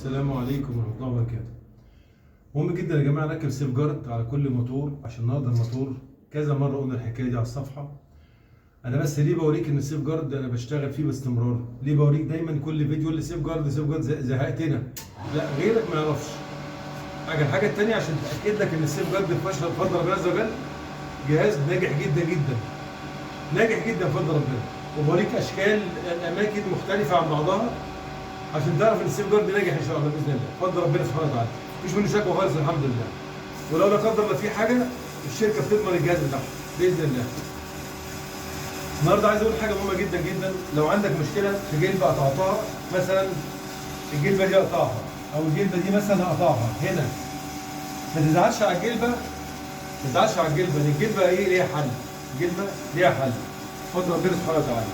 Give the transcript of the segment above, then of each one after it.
السلام عليكم ورحمة الله وبركاته. مهم جدا يا جماعة نركب سيف جارد على كل موتور، عشان النهارده الموتور كذا مرة قلنا الحكاية دي على الصفحة. أنا بس ليه بوريك إن السيف جارد أنا بشتغل فيه باستمرار؟ ليه بوريك دايما كل فيديو اللي سيف جارد سيف جارد زهقتنا؟ لا، غيرك ما يعرفش. الحاجة التانية عشان تأكد لك إن السيف جارد بفضل ربنا عز وجل جهاز ناجح جدا جدا. ناجح جدا بفضل ربنا، وبوريك أشكال الأماكن مختلفة عن بعضها عشان تعرف ان السيف جارد ناجح ان شاء الله باذن الله بفضل ربنا سبحانه وتعالى. مفيش منه شكوى خالص الحمد لله. ولو لا قدر الله في حاجه الشركه بتضمن الجهاز بتاعها باذن الله. النهارده عايز اقول حاجه مهمه جدا جدا. لو عندك مشكله في جلبه قطعتها، مثلا الجلبه دي قطعها او الجلبه دي مثلا قطعها هنا، ما تزعلش على الجلبه، ما تزعلش على الجلبه، لان الجلبه ايه ليها حل. الجلبه ليها حل بفضل ربنا سبحانه وتعالى.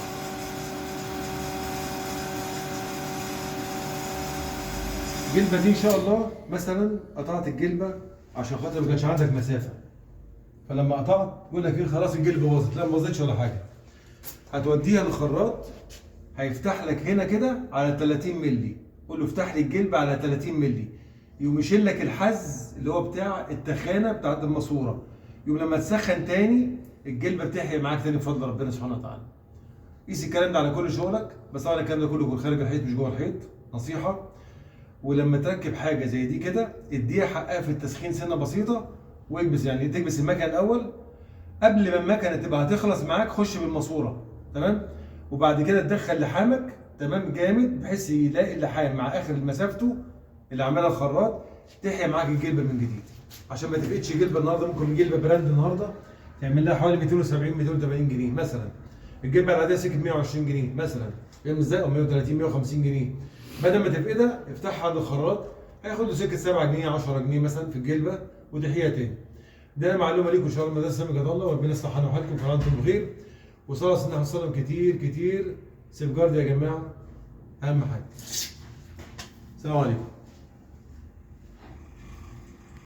الجلبه دي ان شاء الله مثلا قطعت الجلبه عشان خاطر ما كانش عندك مسافه، فلما قطعت يقول لك ايه خلاص الجلبه باظت. لا، ما باظتش ولا حاجه. هتوديها للخراط، هيفتح لك هنا كده على 30 مللي، قول له افتح لي الجلبه على 30 مللي، يقوم يشيل لك الحز اللي هو بتاع التخانه بتاعت الماسوره، يقوم لما تسخن تاني الجلبه بتحيا معاك تاني بفضل ربنا سبحانه وتعالى. قيس الكلام ده على كل شغلك، بس طبعا الكلام ده كله يكون خارج الحيط مش جوه الحيط، نصيحه. ولما تركب حاجه زي دي كده اديها حقها في التسخين سنه بسيطه، واكبس يعني تكبس المكنه الاول قبل ما المكنه تبقى هتخلص معاك. خش بالماسوره تمام، وبعد كده تدخل لحامك تمام جامد بحيث يلاقي اللحام مع اخر مسافته اللي عملها الخراط تحيا معاك الجلبه من جديد، عشان ما تفقدش جلبه. النهارده ممكن جلبه براند النهارده تعمل لها حوالي 270 280 جنيه مثلا، الجلبه العاديه سكه 120 جنيه مثلا، فاهم ازاي؟ او 130 150 جنيه. بدل ما تفقدها افتحها عند الخراط، هياخد له سكه 7 جنيه 10 جنيه مثلا في الجلبه وتحيها تاني. ده معلومه ليكم ان شاء الله. ده سامي جد الله، وربنا يصلح حالنا وحالكم في انتم بخير. وصلى الله عليه وسلم كتير كتير. سيف جارد يا جماعه اهم حاجه. السلام عليكم.